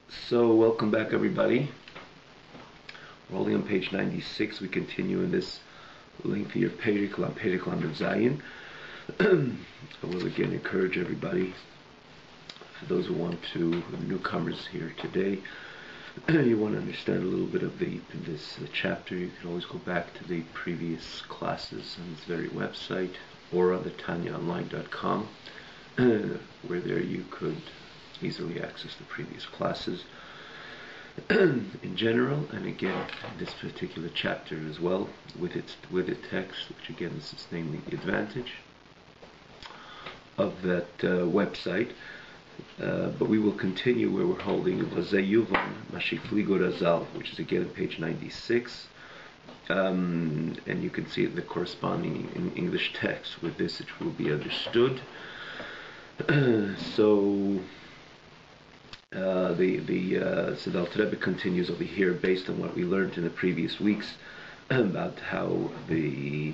So, welcome back, everybody. We're holding on page 96. We continue in this lengthier Perek Lamed Zayin. I will again encourage everybody, for those who want to, newcomers here today, you want to understand a little bit of this chapter, you can always go back to the previous classes on this very website or on the TanyaOnline.com, where there you could easily access the previous classes in general, and again this particular chapter as well with its text, which again this is namely the advantage of that website. But we will continue where we're holding which is again on page 96, and you can see it in the corresponding in English text with this, which will be understood. So the Alter Rebbe continues over here based on what we learned in the previous weeks about how the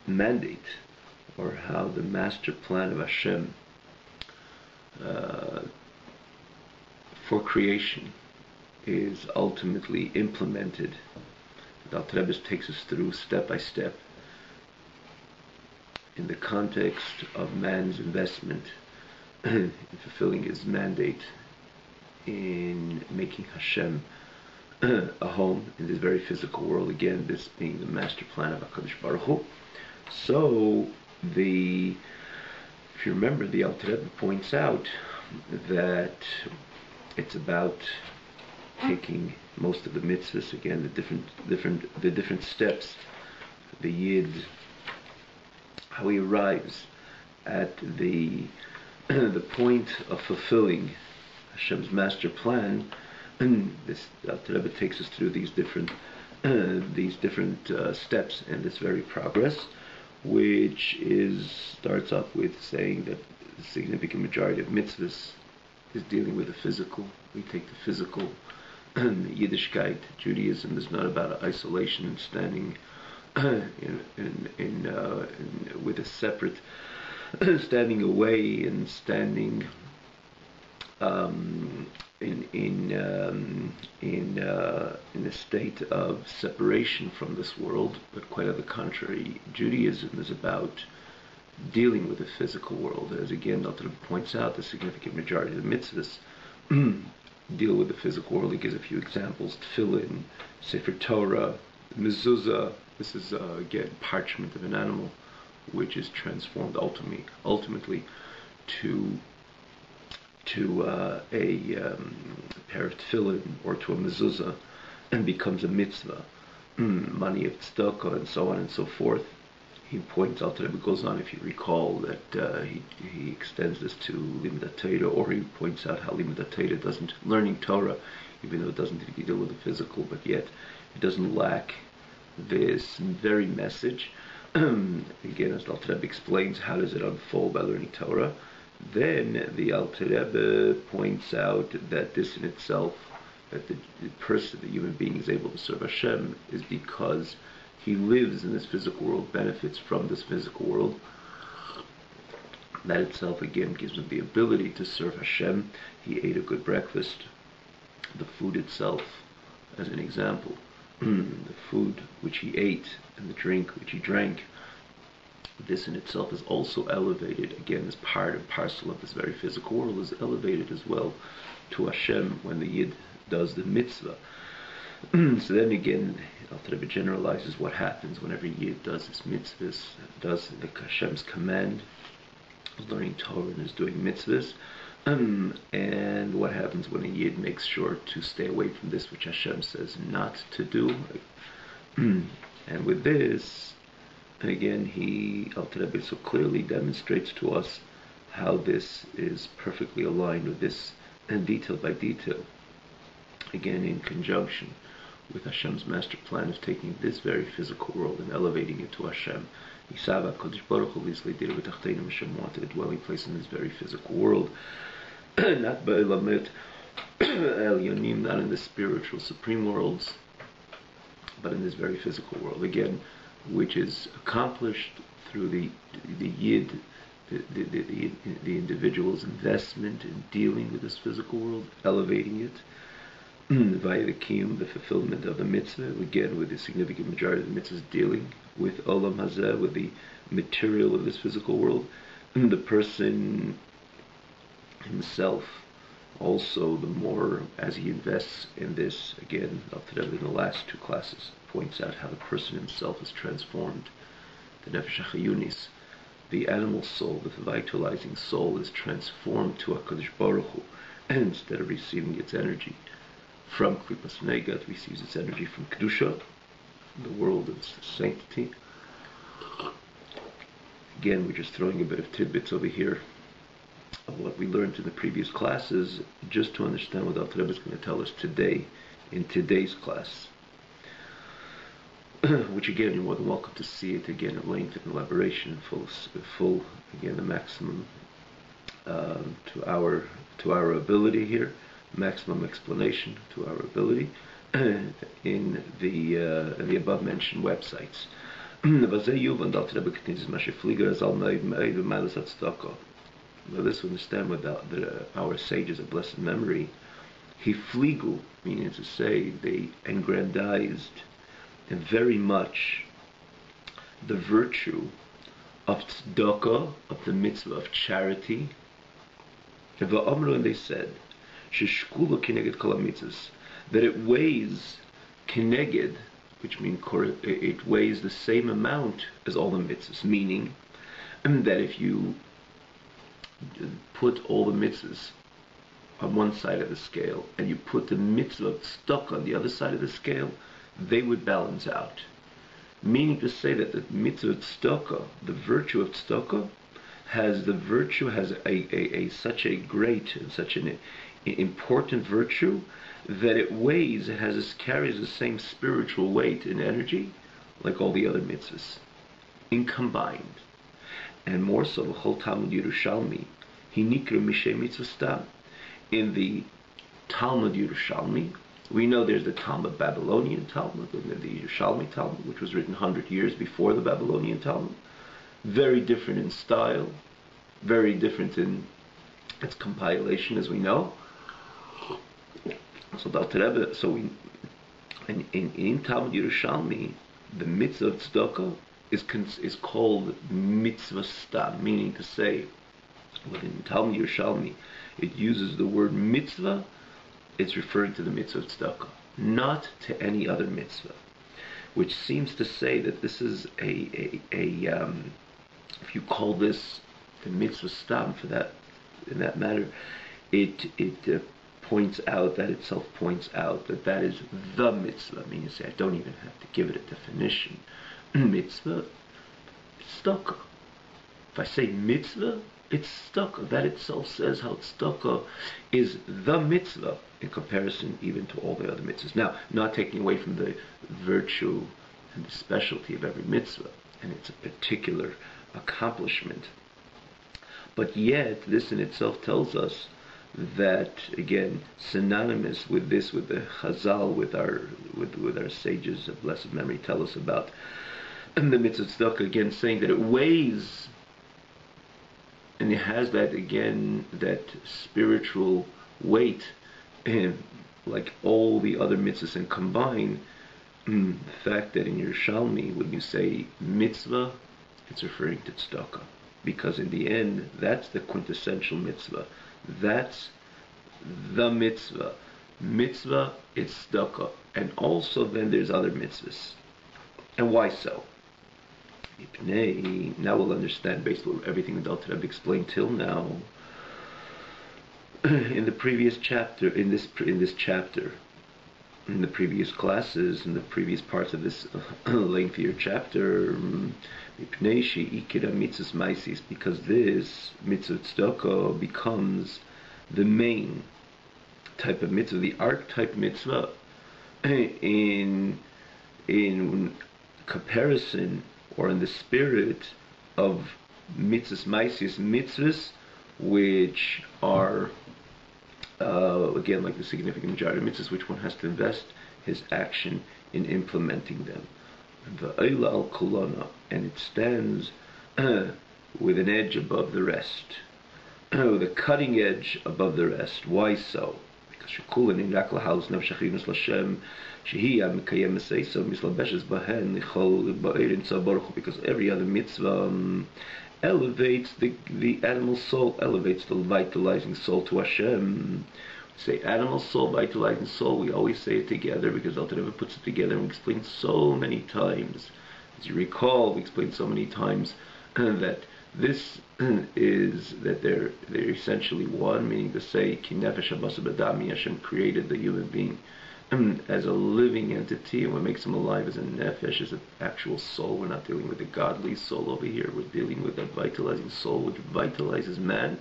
mandate, or how the master plan of Hashem for creation is ultimately implemented. The Alter Rebbe takes us through step by step in the context of man's investment in fulfilling his mandate in making Hashem a home in this very physical world, again this being the master plan of HaKadosh Baruch Hu. So if you remember, the Alter Rebbe points out that it's about taking most of the mitzvahs, again the different steps, the Yid, how he arrives at the point of fulfilling Hashem's master plan. And this Alter Rebbe takes us through these different steps in this very progress, which starts off with saying that the significant majority of mitzvahs is dealing with the physical. We take the physical. Yiddishkeit, Judaism, is not about isolation and standing with a separate, standing away and standing in a state of separation from this world, but quite on the contrary, Judaism is about dealing with the physical world. As again Dr. points out, the significant majority of the mitzvahs deal with the physical world. He gives a few examples: tefillin, Sefer Torah, mezuzah. This is again parchment of an animal, which is transformed ultimately to a pair of tefillin or to a mezuzah, and becomes a mitzvah, money of tzedakah, and so on and so forth. He points out, that it goes on, if you recall, that he extends this to Limud Torah, or he points out how Limud Torah doesn't, learning Torah, even though it doesn't deal with the physical, but yet it doesn't lack this very message. Again, as the Alter Rebbe explains, how does it unfold by learning Torah? Then the Alter Rebbe points out that this in itself, that the person, the human being, is able to serve Hashem is because he lives in this physical world, benefits from this physical world. That itself again gives him the ability to serve Hashem. He ate a good breakfast. The food itself, as an example, the food which he ate and the drink which he drank, this in itself is also elevated, again as part and parcel of this very physical world, is elevated as well to Hashem when the Yid does the mitzvah. So then again, Alter Rebbe generalizes what happens whenever Yid does his mitzvahs, does the Hashem's command, is learning Torah and is doing mitzvahs, and what happens when a Yid makes sure to stay away from this which Hashem says not to do. And with this, again, Alter Rebbe so clearly demonstrates to us how this is perfectly aligned with this, and detail by detail, again in conjunction with Hashem's master plan of taking this very physical world and elevating it to Hashem. Kodesh Baruch Hu Hashem wanted a dwelling place in this very physical world, not Ba'elamet Elyonim, not in the spiritual supreme worlds, but in this very physical world, again, which is accomplished through the Yid the individual's investment in dealing with this physical world, elevating it via the kiyum, the fulfillment of the mitzvah, again with the significant majority of the mitzvahs dealing with olam hazeh, with the material of this physical world. The person himself also, the more as he invests in this, again, up to them in the last two classes, points out how the person himself is transformed. The nefesh hachayunis, the animal soul, the vitalizing soul, is transformed to HaKadosh Baruch Hu, and instead of receiving its energy from Klipas Nega, it receives its energy from Kedusha, the world of sanctity. Again, we're just throwing a bit of tidbits over here of what we learned in the previous classes, just to understand what Alter Rebbe is going to tell us today, in today's class. Which again, you're more than welcome to see it again at length and elaboration, full again, the maximum to our ability here, maximum explanation to our ability in the above mentioned websites. Now this will understand without our sages of blessed memory, he fligu, meaning to say they aggrandized very much the virtue of tzedakah, of the mitzvah of charity. And they said, sheshkula kineged kol mitzvahs, that it weighs kineged, which means it weighs the same amount as all the mitzvahs, meaning that if you put all the mitzvahs on one side of the scale and you put the mitzvah of tzedakah on the other side of the scale, they would balance out. Meaning to say that the mitzvah of tzedakah, the virtue of tzedakah, has such a great and such an important virtue that it weighs, carries the same spiritual weight and energy like all the other mitzvahs in combined. And more so, the whole Talmud Yerushalmi, he nikra mishay mitzvah stam. In the Talmud Yerushalmi, we know there's the Talmud Babylonian Talmud and the Yerushalmi Talmud, which was written 100 years before the Babylonian Talmud. Very different in style, very different in its compilation, as we know. So in Talmud Yerushalmi, the mitzvah of tzedakah is called mitzvah stam, meaning to say, when in Talmud Yerushalmi it uses the word mitzvah, it's referring to the mitzvah of tzedakah, not to any other mitzvah, which seems to say that this is if you call this the mitzvah stam for that, in that matter, it points out that that is the mitzvah. I mean, you say, I don't even have to give it a definition. Mitzvah, tzedakah. If I say mitzvah, it's tzedakah. That itself says how tzedakah is the mitzvah in comparison even to all the other mitzvahs. Now, not taking away from the virtue and the specialty of every mitzvah, and it's a particular accomplishment. But yet, this in itself tells us that, again, synonymous with this, with the Chazal, with our sages of blessed memory, tell us about the mitzvah tzedakah, again, saying that it weighs, and it has that, again, that spiritual weight, like all the other mitzvahs, and combine the fact that in Yerushalmi, when you say mitzvah, it's referring to tzedakah, because in the end, that's the quintessential mitzvah. That's the mitzvah. Mitzvah is tzedakah, and also then there's other mitzvahs. And why so? Now we'll understand based on everything that Alter Rebbe explained till now. In the previous chapter, in this chapter, in the previous classes, in the previous parts of this lengthier chapter, because this mitzvah tzedakah becomes the main type of mitzvah, the archetype mitzvah, in comparison or in the spirit of mitzvahs, which are again, like the significant majority of mitzvahs, which one has to invest his action in implementing them. And it stands with an edge above the rest, with a cutting edge above the rest. Why so? Because every other mitzvah elevates the animal soul, elevates the vitalizing soul to Hashem. Say animal soul, vitalizing soul, we always say it together because Alter Rebbe puts it together, and we explain so many times. As you recall, we explained so many times that this is that they're essentially one, meaning to say Ki nefesh habasa b'dami, Hashem created the human being as a living entity, and what makes him alive is a nefesh, is an actual soul. We're not dealing with a godly soul over here. We're dealing with a vitalizing soul which vitalizes man,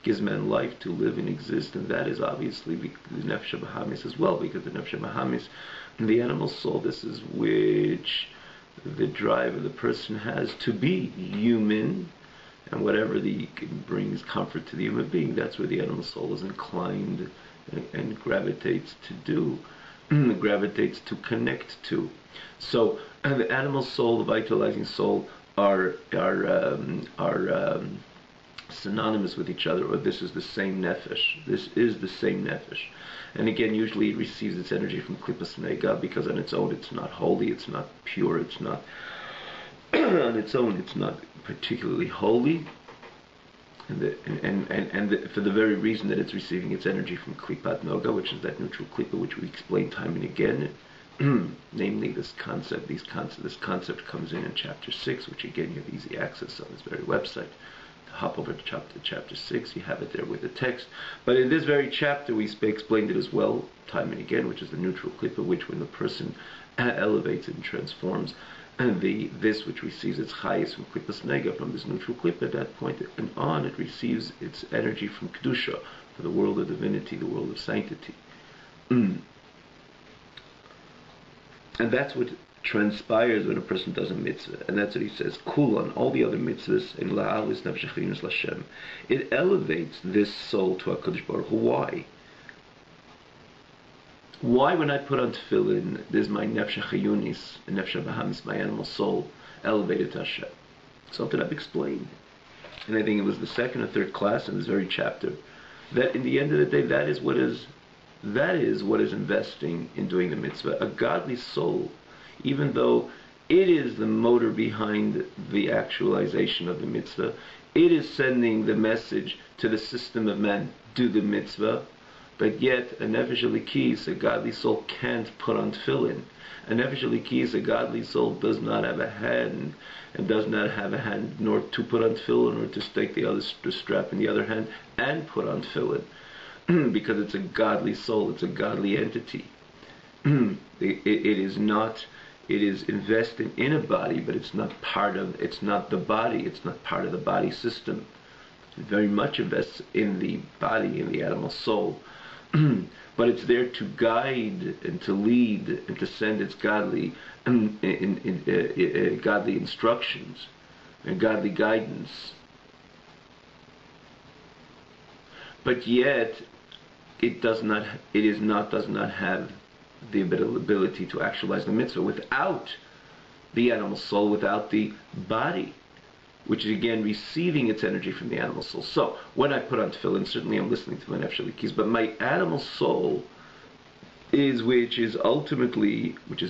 gives man life to live and exist, and that is obviously the nefesh bahamis as well, because the nefesh bahamis, the animal soul, this is which the drive of the person has to be human, and whatever brings comfort to the human being, that's where the animal soul is inclined and gravitates to do, gravitates to connect to. So the animal soul, the vitalizing soul, are synonymous with each other, or this is the same nefesh. This is the same nefesh. And again, usually it receives its energy from klippas nega, because on its own it's not holy, it's not pure, it's not on its own it's not particularly holy, and for the very reason that it's receiving its energy from klippat noga, which is that neutral klippa which we explain time and again. Namely, this concept comes in chapter 6, which again you have easy access on this very website. Hop over to chapter 6, you have it there with the text. But in this very chapter we explained it as well, time and again, which is the neutral klippa, which when the person elevates and transforms, and this which receives its highest from klippas nega, from this neutral klippa, at that point and on, it receives its energy from kedusha, for the world of divinity, the world of sanctity. And that's what transpires when a person does a mitzvah, and that's what he says. Kulan, all the other mitzvahs, in la'alis nefesh chayunis l'Hashem, it elevates this soul to HaKadosh Baruch Hu. Why? Why, when I put on tefillin, there's my nefesh chayunis, and nefesh bahamis, my animal soul, elevated to Hashem? Something I've explained, and I think it was the second or third class in this very chapter, that in the end of the day, that is what is investing in doing the mitzvah. A godly soul, even though it is the motor behind the actualization of the mitzvah, it is sending the message to the system of man, do the mitzvah, but yet a nefesh elikis, a godly soul, can't put on tefillin. A nefesh elikis, a godly soul, does not have a hand, and does not have a hand nor to put on tefillin, nor to stake the strap in the other hand and put on tefillin, because it's a godly soul, it's a godly entity. It is invested in a body, but it's not the body, it's not part of the body system. It very much invests in the body, in the animal soul. But it's there to guide and to lead and to send its godly godly instructions and godly guidance. But yet it does not have the ability to actualize the mitzvah without the animal soul, without the body, which is again receiving its energy from the animal soul. So when I put on tefillin, certainly I'm listening to my nefesh elikis, but my animal soul which is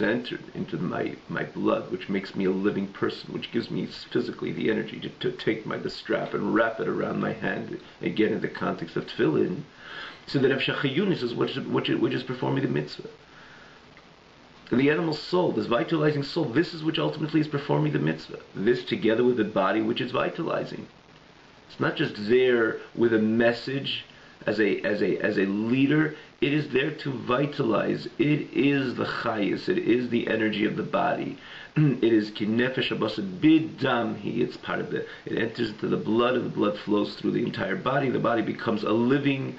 entered into my blood, which makes me a living person, which gives me physically the energy to take the strap and wrap it around my hand, again in the context of tefillin. So the nefesh chayunis is which is performing the mitzvah. The animal soul, this vitalizing soul, this is which ultimately is performing the mitzvah. This together with the body which is vitalizing. It's not just there with a message as a leader. It is there to vitalize. It is the chayis. It is the energy of the body. It is ki nefesh habasa b'damhi. It's part of it enters into the blood, and the blood flows through the entire body. The body becomes a living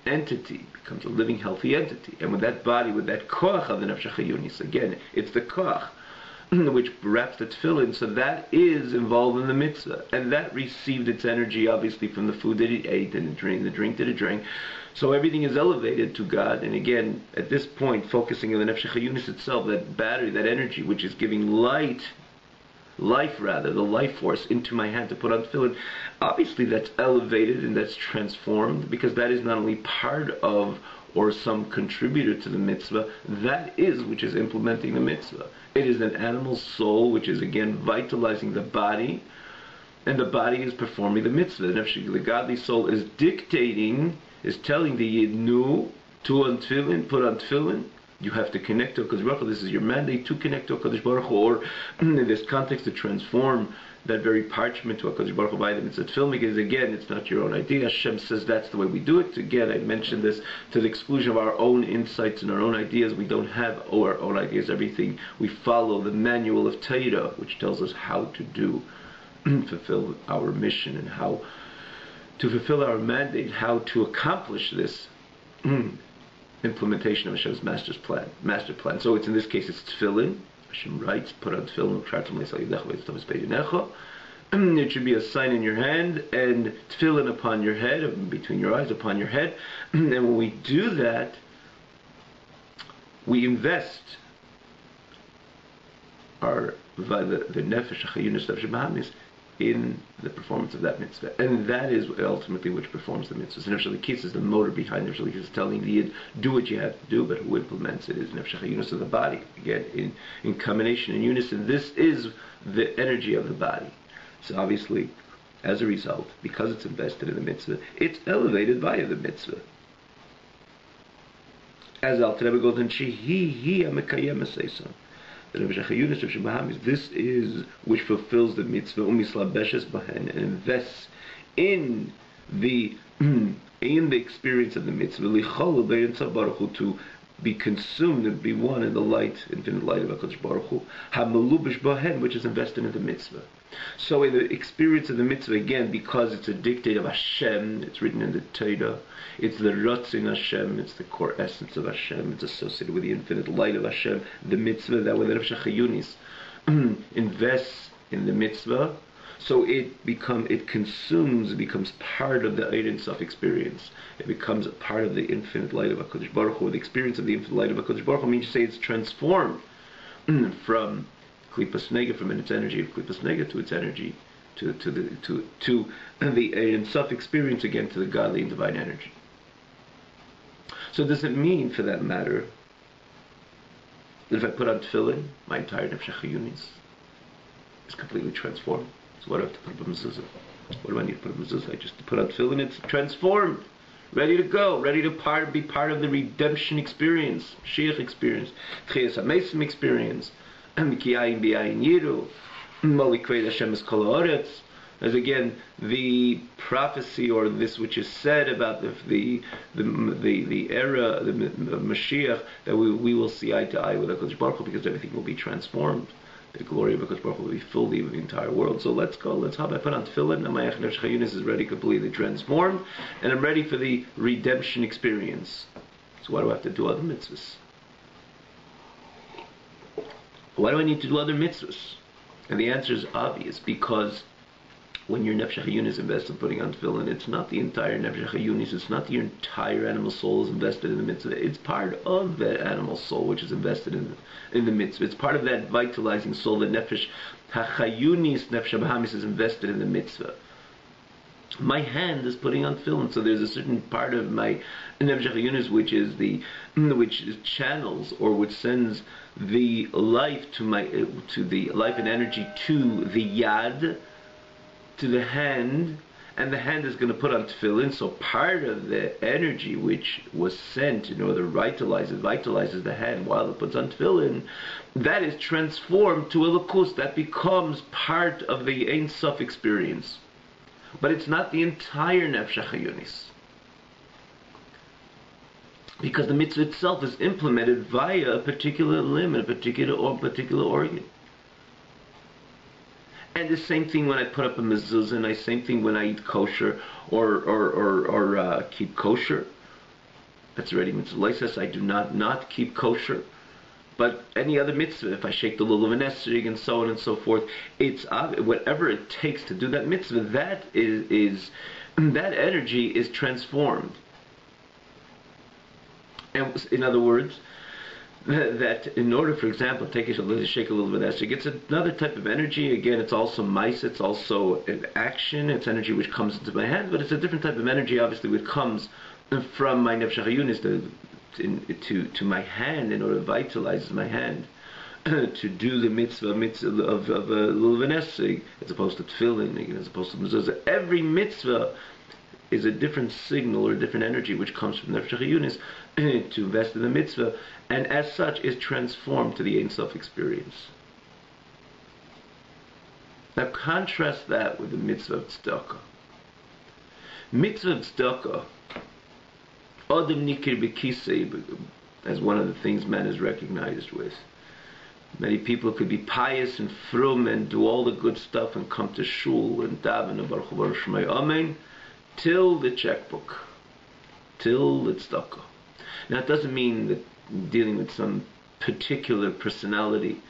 entity, becomes a living, healthy entity. And with that body, with that koach of the nefesh chayunis, again, it's the koach which wraps the tefillin, so that is involved in the mitzvah. And that received its energy, obviously, from the food that it ate and the drink that it drank. So everything is elevated to God. And again, at this point, focusing on the nefesh chayunis itself, that battery, that energy, which is giving light life rather, the life force into my hand to put on tefillin. Obviously that's elevated and that's transformed, because that is not only part of or some contributor to the mitzvah, that is which is implementing the mitzvah. It is an animal soul which is again vitalizing the body, and the body is performing the mitzvah. The godly soul is dictating, is telling the Yid, no, to on tefillin, put on tefillin. You have to connect to HaKadosh Baruch Hu. This is your mandate to connect to HaKadosh Baruch Hu, or in this context to transform that very parchment to HaKadosh Baruch Hu by the mitzvah tefillin, because again, it's not your own idea. Hashem says that's the way we do it. Again, I mentioned this to the exclusion of our own insights and our own ideas. We don't have our own ideas. Everything we follow the manual of Torah, which tells us how to do, fulfill our mission and how to fulfill our mandate, how to accomplish this implementation of Hashem's master plan. So it's in this case it's tefillin. Hashem writes, put on tefillin. It should be a sign in your hand, and tefillin upon your head, between your eyes, upon your head. And when we do that, we invest our the nefesh hachayunis nefesh bahamis in the performance of that mitzvah, and that is ultimately which performs the mitzvah. So nefesh halikis is the motor behind nefesh halikis, is telling the Yid, do what you have to do, but who implements it is nefesh hachayunis of the body. Again, in combination, in unison, this is the energy of the body. So obviously, as a result, because it's invested in the mitzvah, it's elevated via the mitzvah. As Al Rebbe goes in, he amekayem eseisan. This is which fulfills the mitzvah, and invests in the experience of the mitzvah, to be consumed and be one in the light, infinite light of HaKadosh Baruch Hu, which is invested in the mitzvah. So in the experience of the mitzvah, again, because it's a dictate of Hashem, it's written in the Torah, it's the Ratzin Hashem, it's the core essence of Hashem, it's associated with the infinite light of Hashem, the mitzvah, that when the Nefesh HaChayunis invests in the mitzvah, so it becomes part of the Ein Sof experience. It becomes a part of the infinite light of HaKadosh Baruch Hu. The experience of the infinite light of HaKadosh Baruch Hu means to say it's transformed from Klipas Nega, from its energy of Klipas Nega to its energy to the Ein Sof experience, again to the godly and divine energy. So does it mean, for that matter, that if I put on tefillin, my entire nefesh hachayunis is completely transformed? So what do I have to put up a mezuzah? What do I need to put up a mezuzah? I just put on tefillin, it's transformed, ready to go, ready to be part of the redemption experience, Mashiach experience, Tchias HaMesim experience, Mikiyayin B'yayin Yiru, Molikvei Hashem es Kol Haaretz. As again, the prophecy, or this which is said about the era, the Mashiach, that we will see eye to eye with HaKadosh Baruch Hu, because everything will be transformed. The glory of HaKadosh Baruch Hu will be filled the entire world. So let's go, let's hop. I put on tefillin, and my nefesh hachayunis is ready, completely transformed, and I'm ready for the redemption experience. So why do I have to do other mitzvahs? Why do I need to do other mitzvahs? And the answer is obvious, because when your nefesh hachayunis is invested in putting on tefillin, it's not the entire nefesh hachayunis, it's not your entire animal soul is invested in the mitzvah. It's part of that animal soul which is invested in the mitzvah. It's part of that vitalizing soul. The nefesh hachayunis, nefesh habahamis, is invested in the mitzvah. My hand is putting on tefillin, so there's a certain part of my nefesh hachayunis which channels, or which sends the life to the life and energy to the yad, to the hand, and the hand is going to put on tefillin. So part of the energy which was sent in order to vitalizes the hand while it puts on tefillin, that is transformed to a lakus, that becomes part of the Ein Sof experience. But it's not the entire nefesh hachayunis, because the mitzvah itself is implemented via a particular limb, a particular organ. And the same thing when I put up a mezuzah, and the same thing when I eat kosher or keep kosher. That's already mitzvah leises. I do not keep kosher. But any other mitzvah, if I shake the lulav and esrog and so on and so forth, it's whatever it takes to do that mitzvah. That energy is transformed. And in other words, that in order, for example, shake a little bit of that, so it gets another type of energy. Again, it's also mice, it's also an action, it's energy which comes into my hand, but it's a different type of energy, obviously, which comes from my nefesh hayunis to my hand, in order to vitalize my hand to do the mitzvah of lulav nesig, as opposed to tefillin, as opposed to mezuzah. Every mitzvah is a different signal or a different energy which comes from nefesh hayunis to invest in the mitzvah, and as such is transformed to the Ein Sof experience. Now contrast that with the mitzvah of tzedakah. Mitzvah of tzedakah, Adam nikir b'kisei, as one of the things man is recognized with. Many people could be pious and frum and do all the good stuff and come to shul and daven and baruch hu shemay amen till the checkbook, till the tzedakah. Now it doesn't mean that dealing with some particular personality,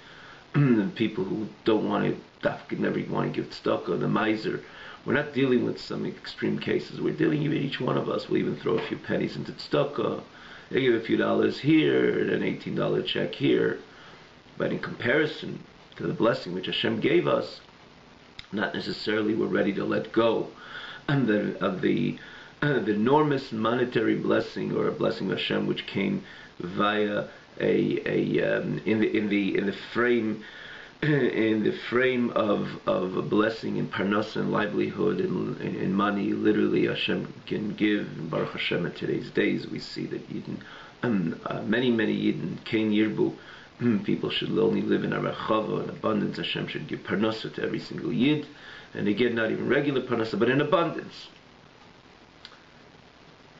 people who don't want to, never want to give tzedakah, the miser. We're not dealing with some extreme cases. We're dealing with each one of us. We'll even throw a few pennies into tzedakah. They give a few dollars here, and an $18 check here. But in comparison to the blessing which Hashem gave us, not necessarily we're ready to let go of the enormous monetary blessing, or a blessing of Hashem which came via in the frame of a blessing in parnasa and livelihood and in money. Literally, Hashem can give. And Baruch Hashem, in today's days, we see that Yidden, many Yidden, Kain Yirbu, people should only live in a rachava, in abundance. Hashem should give parnasa to every single Yid, and again, not even regular parnasa, but in abundance.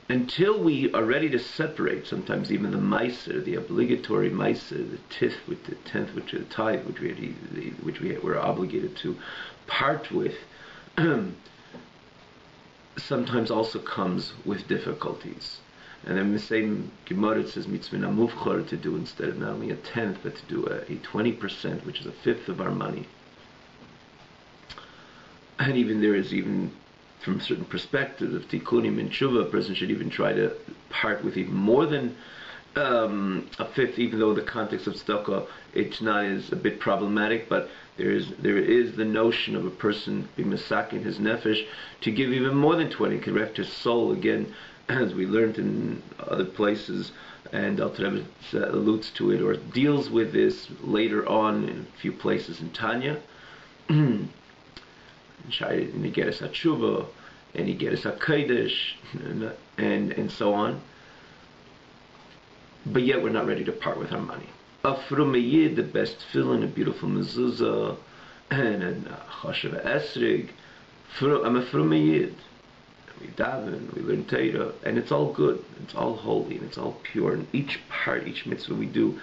Until we are ready to separate, sometimes even the meiser, the obligatory meiser, the tenth, which is the tithe, which we were obligated to part with, sometimes also comes with difficulties. And then the same Gemara, it says mitzvah muvchar, to do instead of not only a tenth, but to do a 20%, which is a fifth of our money. And even there is even, from certain perspectives of tikkunim and tshuva, a person should even try to part with even more than a fifth, even though the context of tzedakah, it's not as a bit problematic, but there is the notion of a person being masakin his nefesh to give even more than 20, correct his soul, again, as we learned in other places, and Alter Rebbe alludes to it or deals with this later on in a few places in Tanya. And he get us tshuva, and he get us kodesh, and so on. But yet we're not ready to part with our money. From a yid, the best tefillin, a beautiful mezuzah, and a chashav esrig. I'm a from a yid. We daven, we learn Torah, and it's all good, it's all holy, and it's all pure. And each part, each mitzvah we do,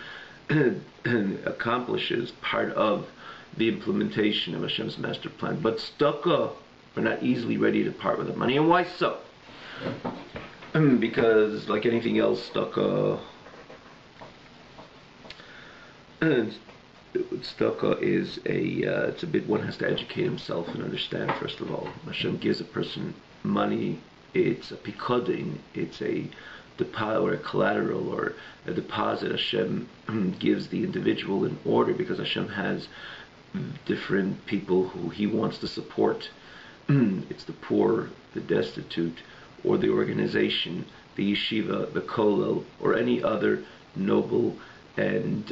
accomplishes part of the implementation of Hashem's master plan. But tzedakah, we're not easily ready to part with the money. And why so? Because, like anything else, tzedakah is it's a bit, one has to educate himself and understand, first of all. Hashem gives a person money, it's a pikodin, it's a deposit or a collateral or a deposit Hashem gives the individual in order, because Hashem has different people who He wants to support. It's the poor, the destitute, or the organization, the yeshiva, the kollel, or any other noble and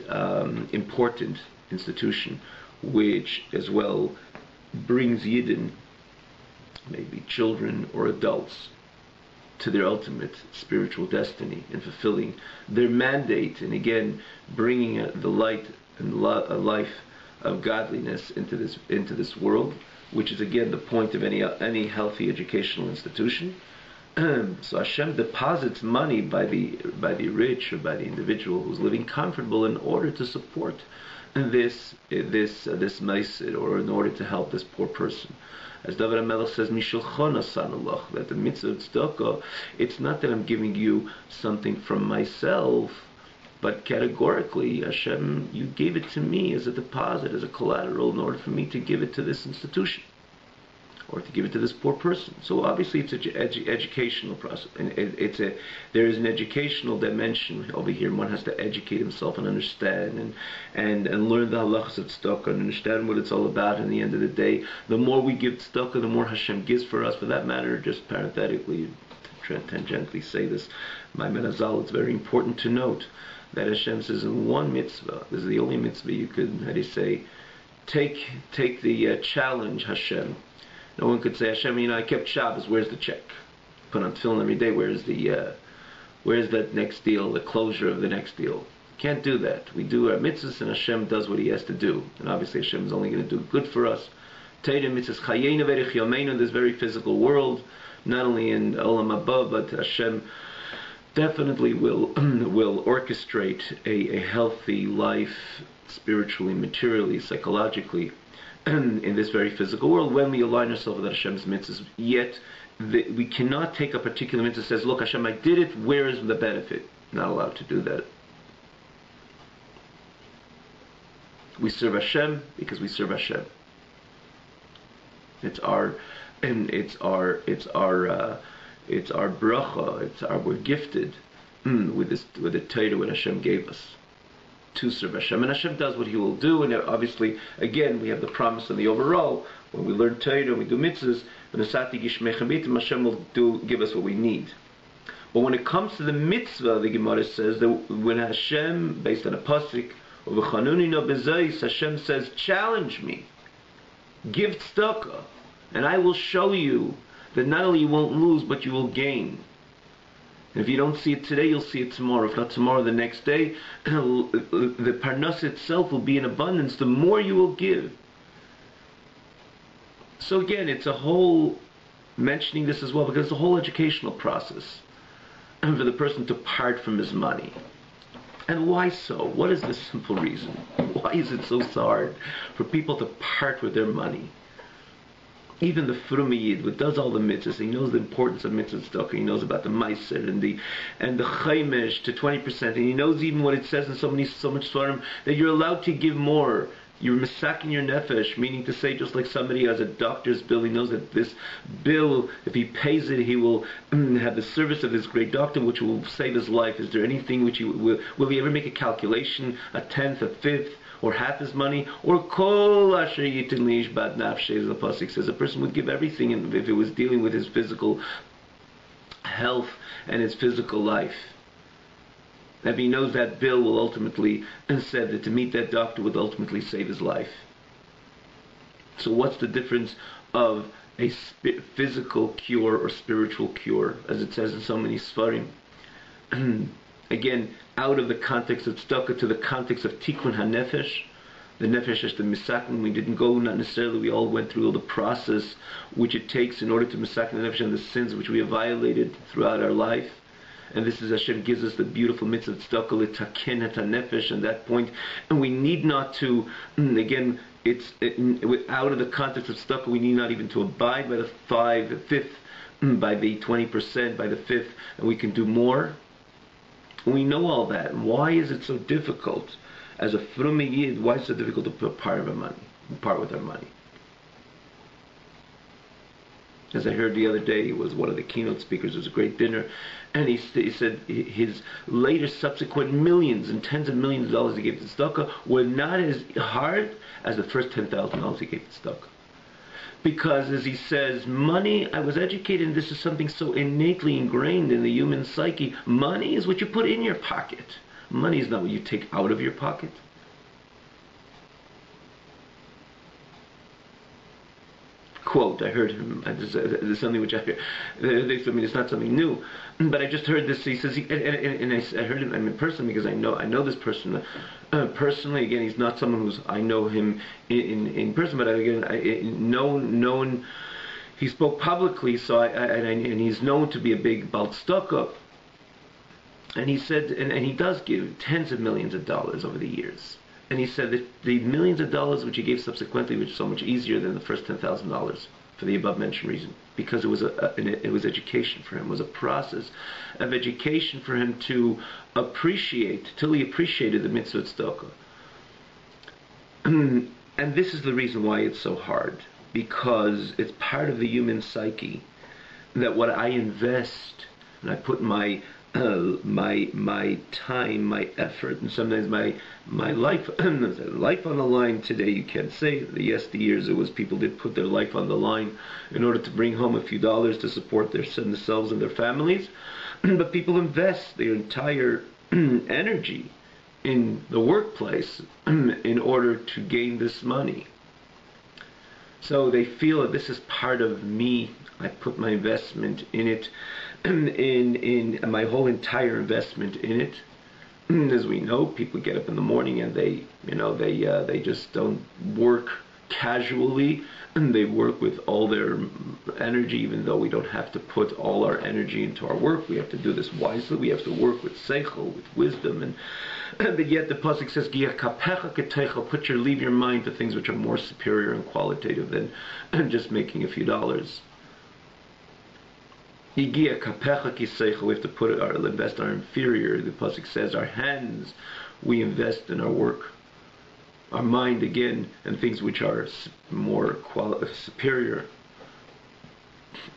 important institution, which as well brings Yidden, maybe children or adults, to their ultimate spiritual destiny and fulfilling their mandate, and again bringing the light and a life of godliness into this world, which is again the point of any healthy educational institution. So Hashem deposits money by the rich or by the individual who's living comfortable in order to support this meiser, or in order to help this poor person. As David HaMelech says, Mishulchon asanulach, that the mitzvah of tzedakah, it's not that I'm giving you something from myself, but categorically, Hashem, you gave it to me as a deposit, as a collateral, in order for me to give it to this institution. or to give it to this poor person. So obviously it's an educational process, and there is an educational dimension over here. One has to educate himself and understand and learn the halachas of tzedakah and understand what it's all about. In the end of the day, the more we give tzedakah, the more Hashem gives for us. For that matter, just parenthetically, tangentially say this, my menazal, it's very important to note that Hashem says in one mitzvah, this is the only mitzvah you could, how do you say, take the challenge, Hashem. No one could say, Hashem, I kept Shabbos, where's the check? Put on tefillin every day, where's that next deal, the closure of the next deal? Can't do that. We do our mitzvahs and Hashem does what he has to do. And obviously Hashem is only going to do good for us. Teira mitzvahs chayena verich yomeinu, in this very physical world, not only in Olam Haba, but Hashem definitely will orchestrate a healthy life, spiritually, materially, psychologically, in this very physical world when we align ourselves with Hashem's mitzvahs. Yet we cannot take a particular mitzvah that says, look, Hashem, I did it, where is the benefit? Not allowed to do that. We serve Hashem because we serve Hashem. It's our bracha. We're gifted with the Torah what Hashem gave us to serve Hashem, and Hashem does what He will do. And obviously, again, we have the promise in the overall. When we learn Torah and we do mitzvahs, Hashem will give us what we need. But when it comes to the mitzvah, the Gemara says that when Hashem, based on a pasuk, Hashem says, challenge me, give tzedakah, and I will show you that not only you won't lose, but you will gain. And if you don't see it today, you'll see it tomorrow. If not tomorrow, the next day, the parnas itself will be in abundance, the more you will give. So again, it's a whole, mentioning this as well, because it's a whole educational process, and for the person to part from his money. And why so? What is the simple reason? Why is it so hard for people to part with their money? Even the Frum Yid, who does all the mitzvahs, he knows the importance of mitzvah tzedakah, he knows about the meiser and the chaimesh to 20%, and he knows even what it says in so much svarim that you're allowed to give more. You're misaking your nefesh, meaning to say, just like somebody has a doctor's bill, he knows that this bill, if he pays it, he will have the service of this great doctor, which will save his life. Is there anything which will he ever make a calculation, a tenth, a fifth, or half his money, or kol asher yitin liish bad nafshe, as the pasuk says, a person would give everything if it was dealing with his physical health and his physical life. If he knows that bill will ultimately, and said that to meet that doctor would ultimately save his life. So what's the difference of a physical cure or spiritual cure, as it says in so many svarim? Again, out of the context of tzedakah to the context of tikkun hanefesh, the nefesh is the misakin. We didn't go, not necessarily, we all went through all the process which it takes in order to misakin the nefesh and the sins which we have violated throughout our life. And this is, Hashem gives us the beautiful mitzvah tzedakah l'taken et hanefesh at that point. And we need not to, again, out of the context of tzedakah, we need not even to abide by the fifth, by the 20%, by the fifth, and we can do more. We know all that. Why is it so difficult as a Frum Yid? Why is it so difficult to part with our money? As I heard the other day, he was one of the keynote speakers. It was a great dinner, and he said his later subsequent millions and tens of millions of dollars he gave to tzedakah were not as hard as the first $10,000 he gave to tzedakah. Because, as he says, money, I was educated, and this is something so innately ingrained in the human psyche. Money is what you put in your pocket. Money is not what you take out of your pocket. Quote, I heard him, there's something which I heard, it's not something new, but I just heard this. He says, and I heard him, personally, because I know this person personally. Again, he's not someone who's, I know him in person, but known, he spoke publicly, so and he's known to be a big BAYT tzedakah. And he said, and he does give tens of millions of dollars over the years. And he said that the millions of dollars which he gave subsequently was so much easier than the first $10,000 for the above mentioned reason, because it was education for him. It was a process of education for him to appreciate, till he appreciated the mitzvah tzedakah. And this is the reason why it's so hard. because it's part of the human psyche that what I invest and I put my time, my effort, and sometimes my life life on the line. Today you can't say. The yesteryears it was people did put their life on the line in order to bring home a few dollars to support themselves and their families. But people invest their entire energy in the workplace in order to gain this money. So they feel that this is part of me. I put my investment in it, in my whole entire investment in it. As we know, people get up in the morning and they just don't work casually, and they work with all their energy, even though we don't have to put all our energy into our work. We have to do this wisely. We have to work with seichel, with wisdom, but yet the pasuk says, leave your mind to things which are more superior and qualitative than just making a few dollars. We have to put invest our inferior. The pasuk says, our hands we invest in our work. Our mind again, and things which are more superior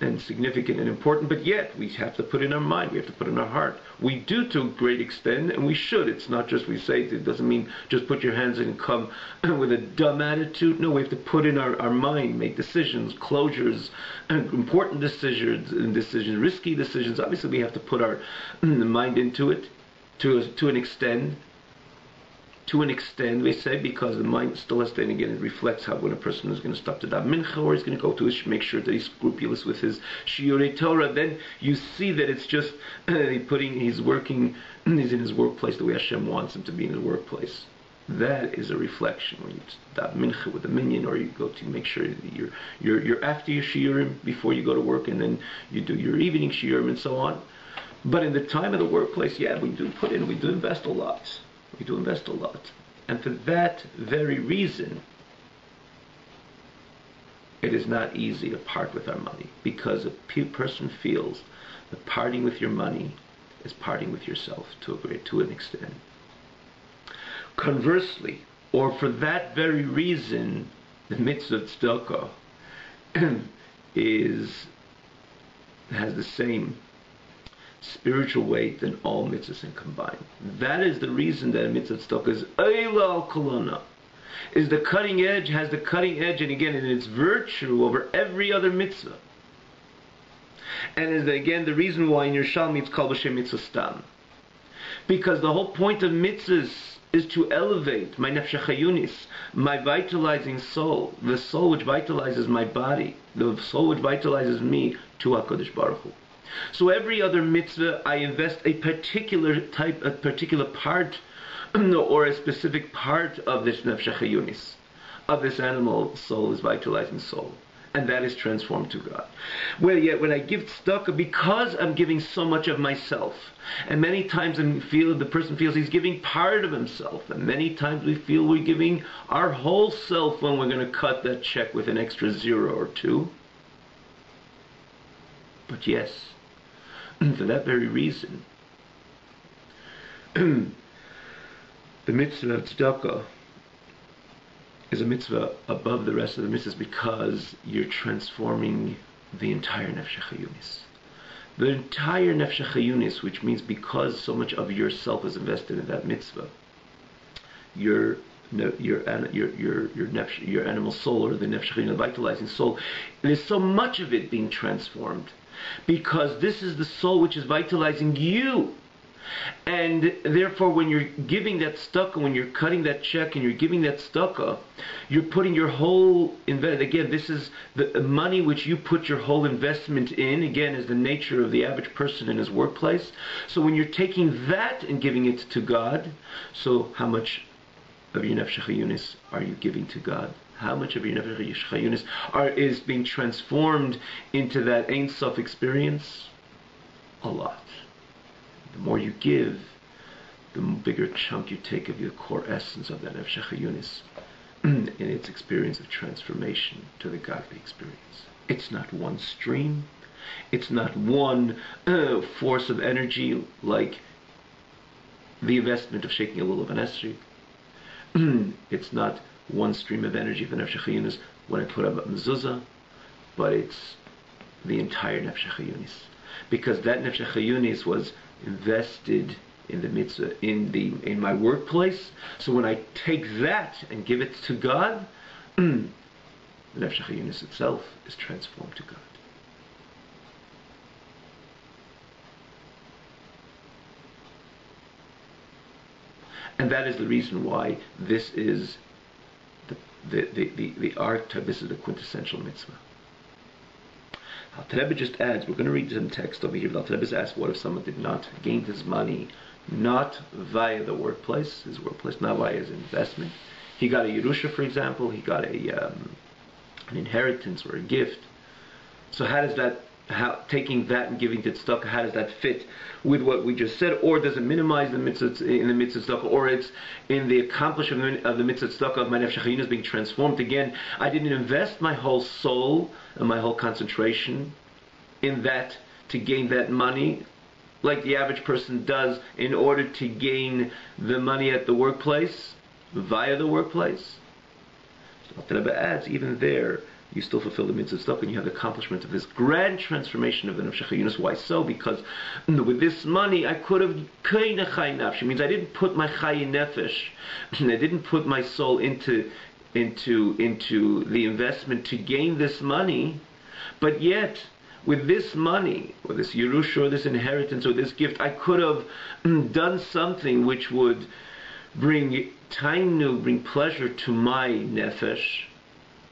and significant and important, but yet we have to put in our mind, we have to put in our heart. We do to a great extent, and we should. It's not just we say it doesn't mean just put your hands in and come with a dumb attitude. No, we have to put in our mind, make decisions, closures, important decisions, risky decisions. Obviously we have to put our mind into it to an extent. To an extent, we say, because the mind still has to, and again, it reflects how when a person is going to stop to daven mincha, or he's going to go to make sure that he's scrupulous with his shiurei Torah. Then you see that it's just he's working, he's in his workplace the way Hashem wants him to be in his workplace. That is a reflection when you daven mincha with a minyan, or you go to make sure that you're after your shiurim before you go to work, and then you do your evening shiurim and so on. But in the time of the workplace, yeah, we do invest a lot. We do invest a lot. And for that very reason, it is not easy to part with our money, because a person feels that parting with your money is parting with yourself to an extent. Conversely, or for that very reason, the mitzvah of tzedakah has the same spiritual weight than all mitzvahs combined. That is the reason that a mitzvah tzedakah is Eila al Kolona, is the cutting edge, has the cutting edge, and again in its virtue over every other mitzvah. And is again the reason why in Yerushalmi it's called b'shem mitzvah stam, because the whole point of mitzvahs is to elevate my nefesh chayunis, my vitalizing soul, the soul which vitalizes my body, the soul which vitalizes me, to HaKadosh Baruch Hu. So every other mitzvah, I invest a particular part, or a specific part of this nefesh chayunis, of this animal soul, this vitalizing soul, and that is transformed to God. Well, yet when I give tzedakah, because I'm giving so much of myself, and many times the person feels he's giving part of himself, and many times we feel we're giving our whole self when we're going to cut that check with an extra 0 or 2. But yes, for that very reason, the mitzvah of tzedakah is a mitzvah above the rest of the mitzvahs, because you're transforming the entire nefesh chayunis. The entire nefesh chayunis, which means because so much of yourself is invested in that mitzvah, your animal soul, or the nefesh chayunis, the vitalizing soul, there's so much of it being transformed, because this is the soul which is vitalizing you. And therefore, when you're giving that tzedakah, when you're cutting that check and you're giving that tzedakah, you're putting your whole investment. Again, this is the money which you put your whole investment in. Again, is the nature of the average person in his workplace. So when you're taking that and giving it to God, so how much of your nefesh chayunis are you giving to God? How much of your nefesh chayunis is being transformed into that Ein Sof experience? A lot. The more you give, the bigger chunk you take of your core essence of that nefesh chayunis in its experience of transformation to the godly experience. It's not one stream. It's not one force of energy like the investment of shaking a lulav and esrog. It's not one stream of energy of the nefesh chayunis when I put up a mezuzah, but it's the entire Nefesh HaChayunis. Because that Nefesh HaChayunis was invested in the mitzvah, in my workplace. So when I take that and give it to God, the Nefesh HaChayunis itself is transformed to God. And that is the reason why this is the art, this is the quintessential mitzvah. The Rebbe just adds, we're going to read some text over here. The Rebbe asks, what if someone did not gain his money not via the workplace, his workplace, not via his investment? He got a Yerusha, for example, he got an inheritance or a gift. So how does that, taking that and giving it tzedakah, how does that fit with what we just said? Or does it minimize the mitzvah in the mitzvah tzedakah? Or it's in the accomplishment of the mitzvah tzedakah of my nefesh hachayinus being transformed? Again, I didn't invest my whole soul and my whole concentration in that to gain that money, like the average person does in order to gain the money at the workplace, via the workplace. So the Rebbe adds, even there, you still fulfill the mitzvah tzedakah, and you have the accomplishment of this grand transformation of the nefesh hachayinus. Why so? Because with this money, I could have kaina chay nafshi. Means I didn't put my chay nefesh, I didn't put my soul into the investment to gain this money, but yet with this money, or this Yerusha, or this inheritance, or this gift, I could have done something which would bring tainu, bring pleasure to my nefesh.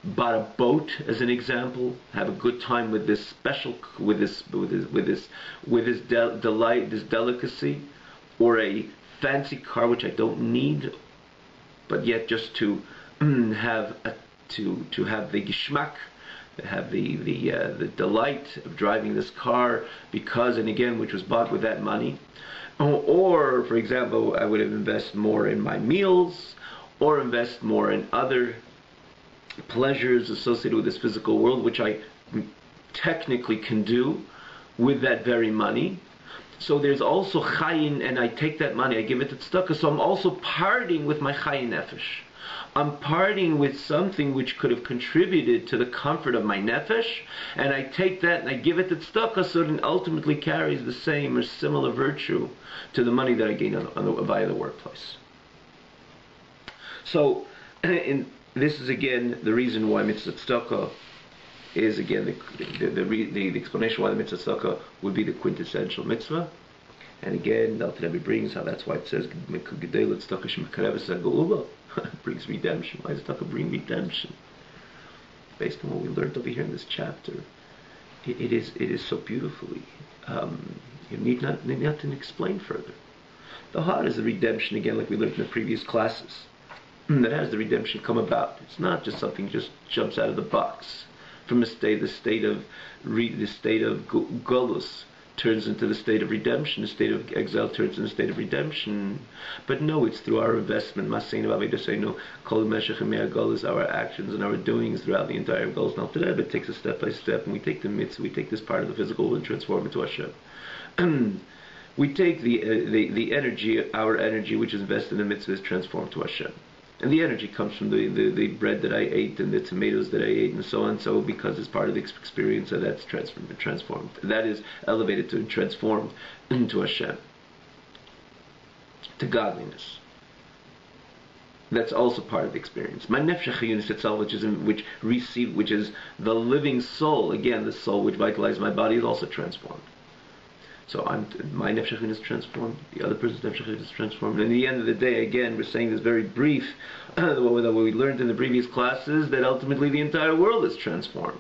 Bought a boat, as an example, have a good time with this special, with this delight, this delicacy, or a fancy car which I don't need, but yet just to have the geschmack, have the delight of driving this car, because, and again, which was bought with that money. Or, for example, I would have invested more in my meals, or invest more in other pleasures associated with this physical world, which I technically can do with that very money. So there's also chayin, and I take that money, I give it to tzedakah, so I'm also parting with my chayin nefesh. I'm parting with something which could have contributed to the comfort of my nefesh, and I take that and I give it to tzedakah, so it ultimately carries the same or similar virtue to the money that I gain via the workplace. So, this is again the reason why mitzvah tzedakah is again the explanation why the mitzvah tzedakah would be the quintessential mitzvah. And again, the Rebbe brings how that's why it says brings redemption. Why does tzedakah bring redemption? Based on what we learned over here in this chapter, it is so beautifully. You need not to explain further. The heart is the redemption, again, like we learned in the previous classes. That has the redemption come about. It's not just something just jumps out of the box. From the state of golus turns into the state of redemption. The state of exile turns into the state of redemption. But no, it's through our investment. Our actions and our doings throughout the entire golus. Now today, it takes us step by step, and we take the mitzvah, we take this part of the physical world and transform it to Hashem. We take the energy, our energy, which is invested in the mitzvah, is transformed to Hashem. And the energy comes from the bread that I ate and the tomatoes that I ate and so on, so because it's part of the experience, so that's transformed. That is elevated to and transformed into Hashem, to godliness. That's also part of the experience. My nefesh hachayinus itself, which is the living soul, again, the soul which vitalizes my body, is also transformed. So my nefesh hachayinus is transformed, the other person's nefesh hachayinus is transformed. And at the end of the day, again, we're saying this very brief, what we learned in the previous classes, that ultimately the entire world is transformed.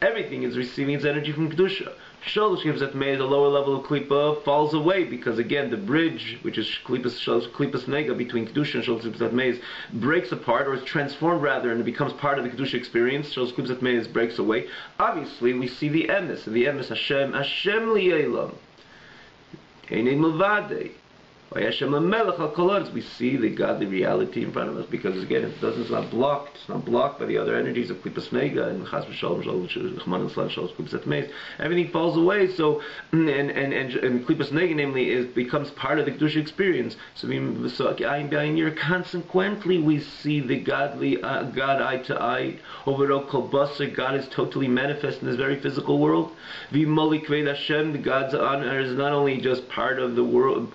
Everything is receiving its energy from Kedusha. Shalosh Kippas Mei, the lower level of Klippa, falls away, because again, the bridge, which is Klippas Nega, between Kedusha and Shalosh Kippas Mei, breaks apart, or is transformed rather, and it becomes part of the Kedusha experience. Shalosh Kippas Mei breaks away. Obviously, we see the emes, and the emes Hashem Li'elam. We see the godly reality in front of us, because again, it's not blocked. It's not blocked by the other energies of klipas nega and chas v'shalom. Everything falls away. So and klipas nega, namely, becomes part of the kedusha experience. So consequently, we see the godly God eye to eye. God is totally manifest in this very physical world. The God's honor is not only just part of the world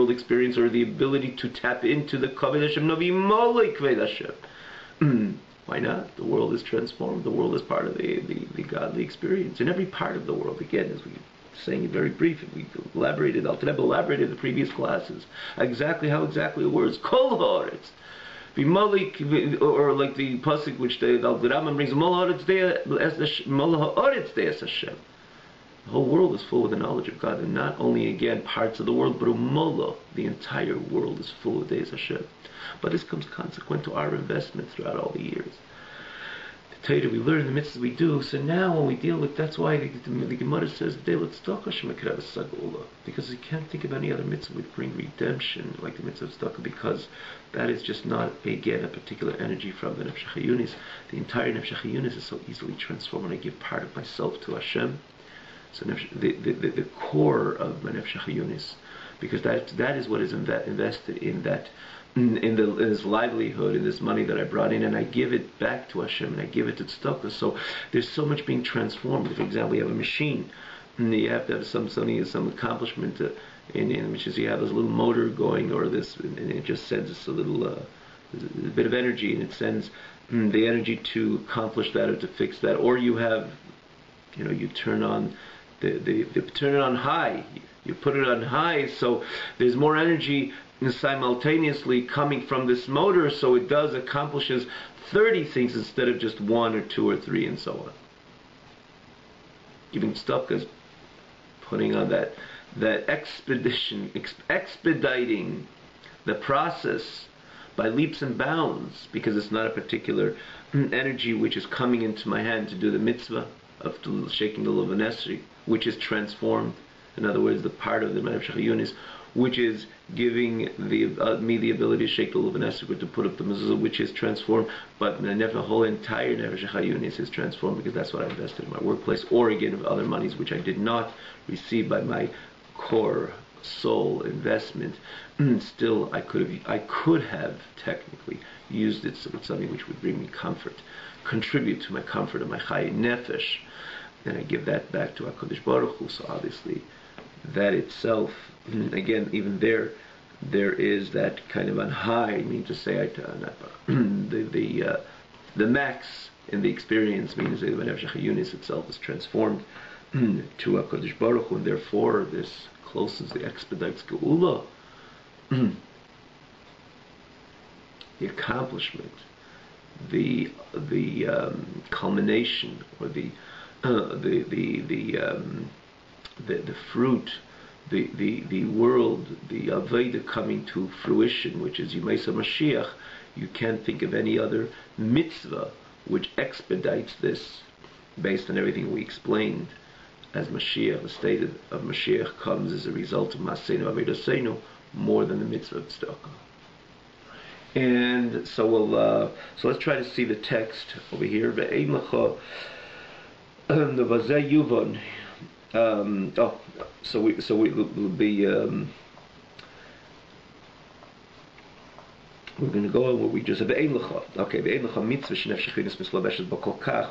experience, or the ability to tap into the Kavod Hashem. Why not? The world is transformed. The world is part of the godly experience in every part of the world. Again, as we were saying it very brief, we elaborated, Al-Taneb elaborated in the previous classes, exactly it works. Kol ha'aretz. Or like the pasuk which the Rambam brings, Mol ha'aretz de'es Hashem. The whole world is full of the knowledge of God, and not only, again, parts of the world, but umolo, the entire world is full of Deis Hashem. But this comes consequent to our investment throughout all the years. The Torah we learn, the mitzvahs we do. So now when we deal with, that's why the Gemara says, because you can't think of any other mitzvah would bring redemption like the mitzvah of tzedakah, because that is just not, again, a particular energy from the Nefesh HaChayunis. The entire Nefesh HaChayunis is so easily transformed when I give part of myself to Hashem. So the core of my Nefesh HaChayunis, because that is what is invested in that, in this livelihood, in this money that I brought in, and I give it back to Hashem, and I give it to tzedakah. So there's so much being transformed. For example, you have a machine, and you have to have some accomplishment in which is you have this little motor going, or this, and it just sends us a bit of energy, and it sends the energy to accomplish that or to fix that. Or you have, you turn on turn it on high. You put it on high, so there's more energy simultaneously coming from this motor, so it accomplishes 30 things instead of just 1 or 2 or 3 and so on. Giving tzedakah is putting on that expediting the process by leaps and bounds, because it's not a particular energy which is coming into my hand to do the mitzvah of shaking the Lulav Nesri, which is transformed. In other words, the part of the Nefesh HaChayunis, which is giving me the ability to shake the Lulav Nesri, to put up the mezuzah, which is transformed. But the whole entire Nefesh HaChayunis is transformed, because that's what I invested in my workplace, or again of other monies which I did not receive by my core soul investment. Still, I could have technically used it with something which would bring me comfort, contribute to my comfort of my Chai Nefesh, and I give that back to HaKadosh Baruch Hu. So obviously, that itself, again, even there is that kind of on high, I mean to say, the max in the experience means that the Nefesh HaChayunis itself is transformed to HaKadosh Baruch Hu, and therefore this closens, the expedites Geula, the accomplishment, the culmination, or the fruit, the world, the Avodah coming to fruition, which is Yemesa Mashiach. You can't think of any other mitzvah which expedites this, based on everything we explained. As Mashiach, the state of Mashiach comes as a result of Maseinu Avodaseinu, more than the mitzvah of tzedakah. And so let's try to see the text over here. Ve'ein lecha nevazeh yuvon. So we will be. We're going to go on what we just have. Okay, mitzvah.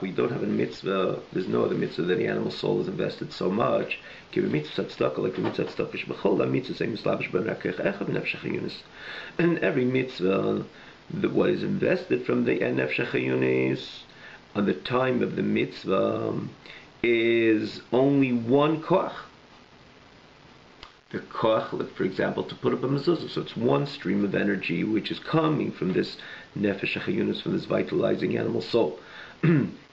We don't have a mitzvah. There's no other mitzvah that the animal soul is invested so much. Give a mitzvah tzedakah, like the mitzvah tzedakah. And every mitzvah, what is invested from the nefesh HaChayunis on the time of the mitzvah is only one koach. The koach, like for example, to put up a mezuzah. So it's one stream of energy which is coming from this nefesh HaChayunis, from this vitalizing animal soul,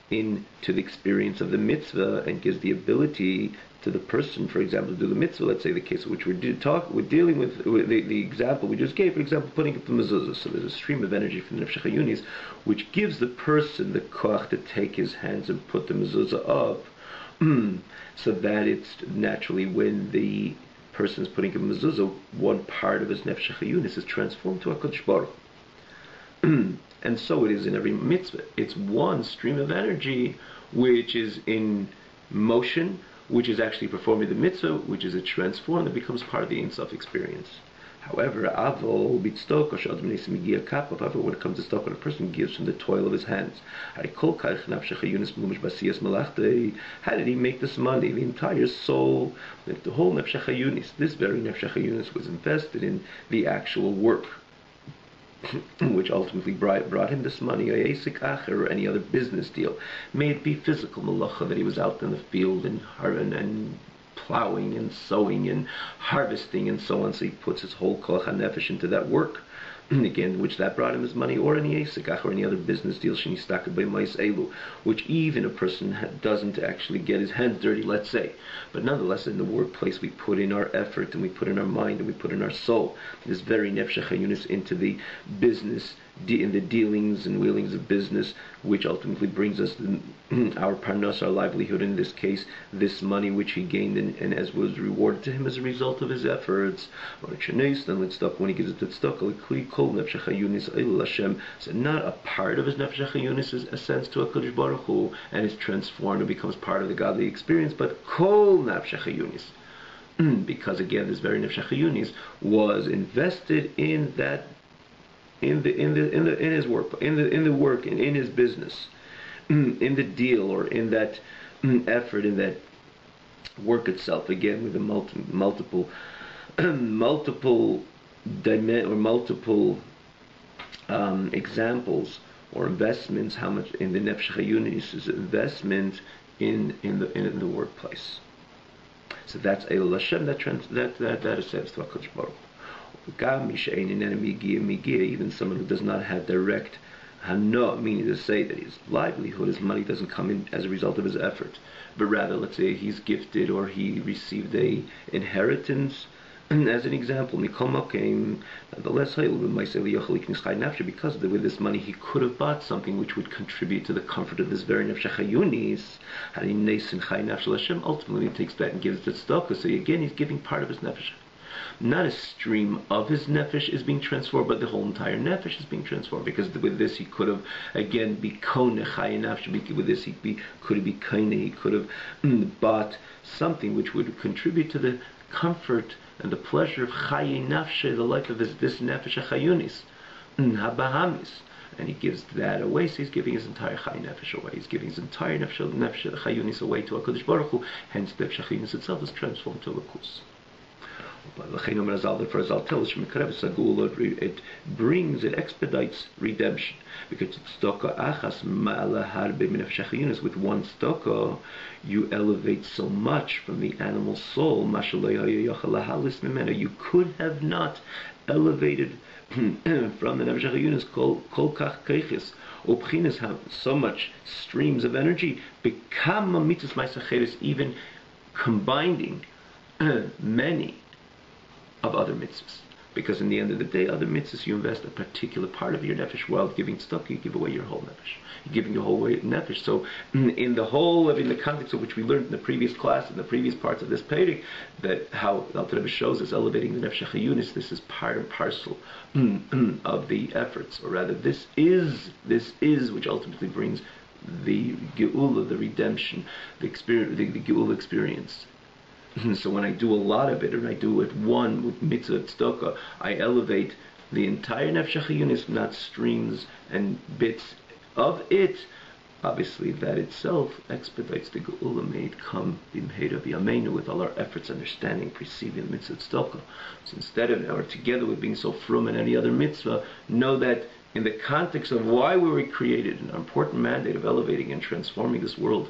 into the experience of the mitzvah, and gives the ability to the person, for example, to do the mitzvah. Let's say the case which we're dealing with the example we just gave, for example, putting up the mezuzah. So there's a stream of energy from the nefesh HaChayunis which gives the person the koach to take his hands and put the mezuzah up, so that it's naturally when the person is putting a mezuzah, one part of his nefesh chayunis is transformed to HaKadosh Baruch Hu. And so it is in every mitzvah. It's one stream of energy which is in motion, which is actually performing the mitzvah, which is a transform that becomes part of the Ein Sof experience. However, however, when it comes to stock, when a person gives from the toil of his hands, how did he make this money? The entire soul, the whole nefesh chayunis, this very nefesh chayunis was invested in the actual work, which ultimately brought him this money, or any other business deal. May it be physical malacha, that he was out in the field and plowing and sowing and harvesting and so on, so he puts his whole koach hanefesh into that work, again, which that brought him his money, or any esikach, or any other business deal, which even a person doesn't actually get his hands dirty, let's say, but nonetheless in the workplace we put in our effort and we put in our mind and we put in our soul, this very nefesh chayunis, into the business, in the dealings and wheelings of business, which ultimately brings us our parnas, our livelihood, in this case, this money which he gained and as was rewarded to him as a result of his efforts. When he gives it to tzedakah, so not a part of his nefesh chayunis is ascends to HaKadosh Baruch Hu and is transformed and becomes part of the godly experience, but kol nefesh chayunis, because again this very nefesh chayunis was invested in that, in his work, in the work, and in his business, in the deal, or in that effort, in that work itself. Again, with the multiple examples or investments. How much in the nefesh chayunis is investment in the workplace. So that's Eil Hashem, that ascends to HaKadosh Baruch Hu. Even someone who does not have direct hana, meaning to say that his livelihood, his money doesn't come in as a result of his effort, but rather, let's say he's gifted or he received a inheritance, as an example, nonetheless, because with this money he could have bought something which would contribute to the comfort of this very nefesh chayunis. Ultimately he takes that and gives it to tzedakah. So again, he's giving part of his nefesh. Not a stream of his nefesh is being transformed, but the whole entire nefesh is being transformed, because with this he could have again be koneh chayin nafsh. With this he could have bought something which would contribute to the comfort and the pleasure of chayin nafsh, the life of this nefesh chayunis, habahamis. And he gives that away, so he's giving his entire chayin nefesh away. He's giving his entire nefesh chayunis away to HaKadosh Baruch Hu. Hence, the nefesh chayunis itself is transformed to lakus. It brings, it expedites redemption, because with one tzedakah you elevate so much from the animal soul. You could have not elevated from the nefesh chayunis kol kach keiches, upchinas have so much streams of energy, become mitzvahs ma'aser, even combining many of other mitzvahs. Because in the end of the day, other mitzvahs, you invest a particular part of your nefesh. While giving tzedakah, you give away your whole nefesh. You're giving your whole nefesh. So in the context of which we learned in the previous class, in the previous parts of this Peirik, that how Alter Rebbe shows us elevating the nefesh chayunis, this is part and parcel of the efforts, or rather this is which ultimately brings the geula, the redemption, the experience, the geula experience. So when I do a lot of it, and I do it one with mitzvah tzedakah, I elevate the entire nefesh chayunis, not streams and bits of it. Obviously, that itself expedites the geula. May it come b'mheira b'yameinu, with all our efforts, understanding, perceiving mitzvah tzedakah. So instead of, or together with being so frum in any other mitzvah, know that in the context of why we were created, an important mandate of elevating and transforming this world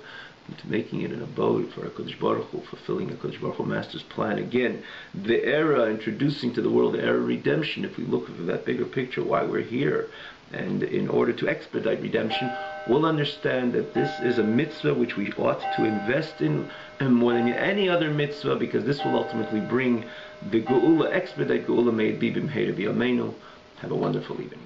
into making it an abode for HaKadosh Baruch Hu, fulfilling HaKadosh Baruch Hu Master's plan. Again, the era, introducing to the world the era of redemption. If we look at that bigger picture, why we're here, and in order to expedite redemption, we'll understand that this is a mitzvah which we ought to invest in more than any other mitzvah, because this will ultimately bring the geula, expedite geula. May it be b'mheira b'yameinu. Have a wonderful evening.